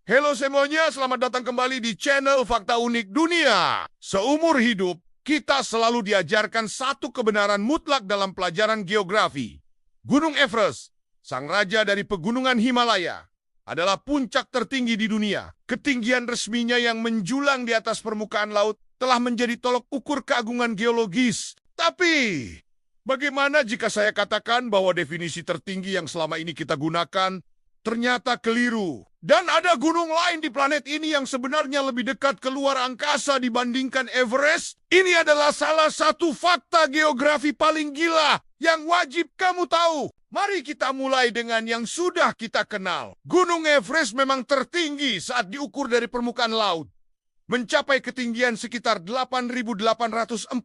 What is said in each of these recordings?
Halo semuanya, selamat datang kembali di channel Fakta Unik Dunia. Seumur hidup, kita selalu diajarkan satu kebenaran mutlak dalam pelajaran geografi. Gunung Everest, sang raja dari pegunungan Himalaya, adalah puncak tertinggi di dunia. Ketinggian resminya yang menjulang di atas permukaan laut telah menjadi tolok ukur keagungan geologis. Tapi, bagaimana jika saya katakan bahwa definisi tertinggi yang selama ini kita gunakan ternyata keliru? Dan ada gunung lain di planet ini yang sebenarnya lebih dekat ke luar angkasa dibandingkan Everest? Ini adalah salah satu fakta geografi paling gila yang wajib kamu tahu. Mari kita mulai dengan yang sudah kita kenal. Gunung Everest memang tertinggi saat diukur dari permukaan laut, mencapai ketinggian sekitar 8.848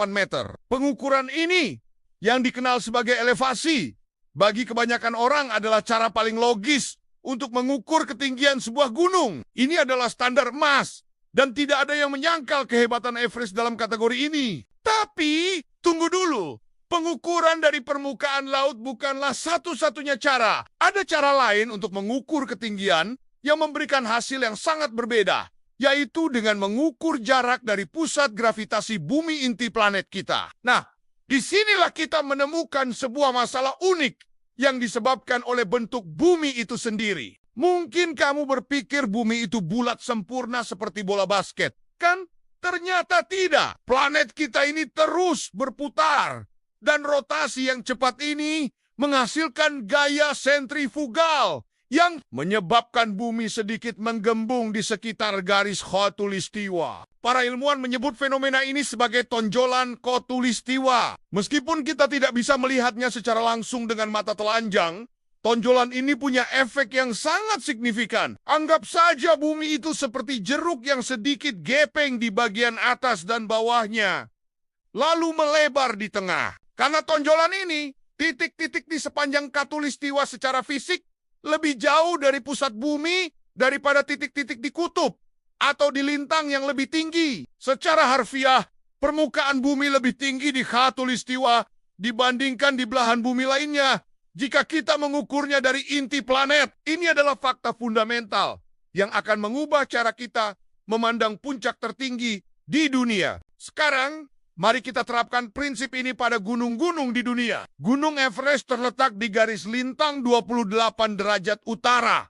meter. Pengukuran ini, yang dikenal sebagai elevasi, bagi kebanyakan orang adalah cara paling logis untuk mengukur ketinggian sebuah gunung. Ini adalah standar emas, dan tidak ada yang menyangkal kehebatan Everest dalam kategori ini. Tapi, tunggu dulu. Pengukuran dari permukaan laut bukanlah satu-satunya cara. Ada cara lain untuk mengukur ketinggian yang memberikan hasil yang sangat berbeda, yaitu dengan mengukur jarak dari pusat gravitasi bumi inti planet kita. Nah, disinilah kita menemukan sebuah masalah unik yang disebabkan oleh bentuk bumi itu sendiri. Mungkin kamu berpikir bumi itu bulat sempurna seperti bola basket, kan? Ternyata tidak. Planet kita ini terus berputar, dan rotasi yang cepat ini menghasilkan gaya sentrifugal yang menyebabkan bumi sedikit menggembung di sekitar garis khatulistiwa. Para ilmuwan menyebut fenomena ini sebagai tonjolan khatulistiwa. Meskipun kita tidak bisa melihatnya secara langsung dengan mata telanjang, tonjolan ini punya efek yang sangat signifikan. Anggap saja bumi itu seperti jeruk yang sedikit gepeng di bagian atas dan bawahnya, lalu melebar di tengah. Karena tonjolan ini, titik-titik di sepanjang khatulistiwa secara fisik lebih jauh dari pusat bumi daripada titik-titik di kutub atau di lintang yang lebih tinggi. Secara harfiah, permukaan bumi lebih tinggi di khatulistiwa dibandingkan di belahan bumi lainnya. Jika kita mengukurnya dari inti planet, ini adalah fakta fundamental yang akan mengubah cara kita memandang puncak tertinggi di dunia. Sekarang, mari kita terapkan prinsip ini pada gunung-gunung di dunia. Gunung Everest terletak di garis lintang 28 derajat utara,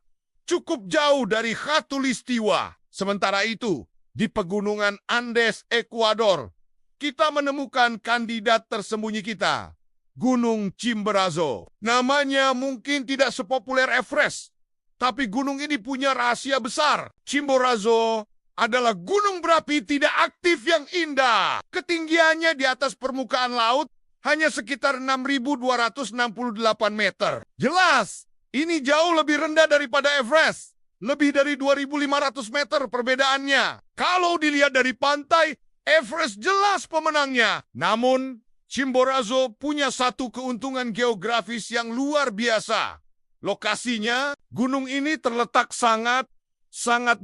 cukup jauh dari khatulistiwa. Sementara itu, di pegunungan Andes, Ekuador, kita menemukan kandidat tersembunyi kita, Gunung Chimborazo. Namanya mungkin tidak sepopuler Everest, tapi gunung ini punya rahasia besar. Chimborazo adalah gunung berapi tidak aktif yang indah. Ketinggiannya di atas permukaan laut hanya sekitar 6.268 meter. Jelas, ini jauh lebih rendah daripada Everest. Lebih dari 2.500 meter perbedaannya. Kalau dilihat dari pantai, Everest jelas pemenangnya. Namun, Chimborazo punya satu keuntungan geografis yang luar biasa. Lokasinya, gunung ini terletak sangat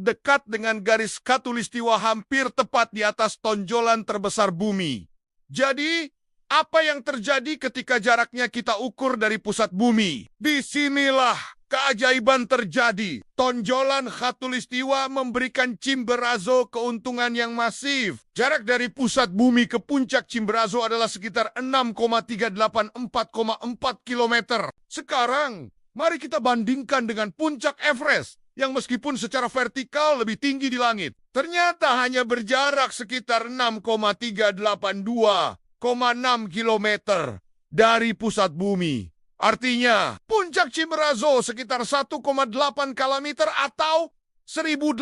dekat dengan garis khatulistiwa, hampir tepat di atas tonjolan terbesar bumi. Jadi, apa yang terjadi ketika jaraknya kita ukur dari pusat bumi? Disinilah keajaiban terjadi. Tonjolan khatulistiwa memberikan Chimborazo keuntungan yang masif. Jarak dari pusat bumi ke puncak Chimborazo adalah sekitar 6,384,4 km. Sekarang, mari kita bandingkan dengan puncak Everest, yang meskipun secara vertikal lebih tinggi di langit, ternyata hanya berjarak sekitar 6,382,6 km dari pusat bumi. Artinya, puncak Chimborazo sekitar 1,8 km atau 1.800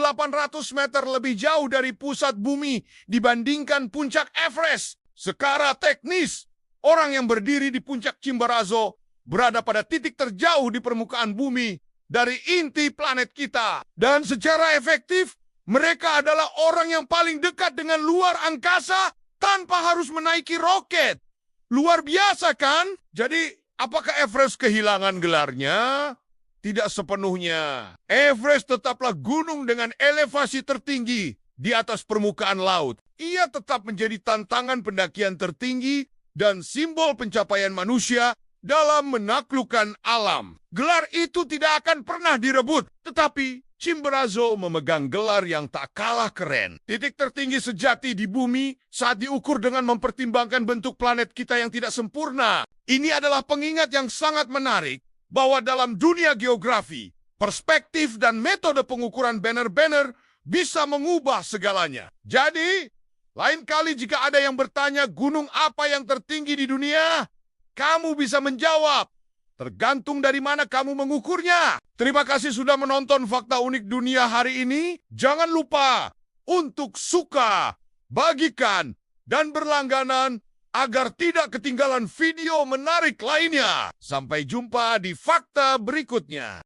meter lebih jauh dari pusat bumi dibandingkan puncak Everest. Secara teknis, orang yang berdiri di puncak Chimborazo berada pada titik terjauh di permukaan bumi dari inti planet kita. Dan secara efektif, mereka adalah orang yang paling dekat dengan luar angkasa tanpa harus menaiki roket. Luar biasa kan? Jadi, apakah Everest kehilangan gelarnya? Tidak sepenuhnya. Everest tetaplah gunung dengan elevasi tertinggi di atas permukaan laut. Ia tetap menjadi tantangan pendakian tertinggi dan simbol pencapaian manusia dalam menaklukkan alam. Gelar itu tidak akan pernah direbut, tetapi Chimborazo memegang gelar yang tak kalah keren. Titik tertinggi sejati di bumi saat diukur dengan mempertimbangkan bentuk planet kita yang tidak sempurna. Ini adalah pengingat yang sangat menarik bahwa dalam dunia geografi, perspektif dan metode pengukuran banner-banner bisa mengubah segalanya. Jadi, lain kali jika ada yang bertanya gunung apa yang tertinggi di dunia, kamu bisa menjawab, tergantung dari mana kamu mengukurnya. Terima kasih sudah menonton Fakta Unik Dunia hari ini. Jangan lupa untuk suka, bagikan, dan berlangganan agar tidak ketinggalan video menarik lainnya. Sampai jumpa di fakta berikutnya.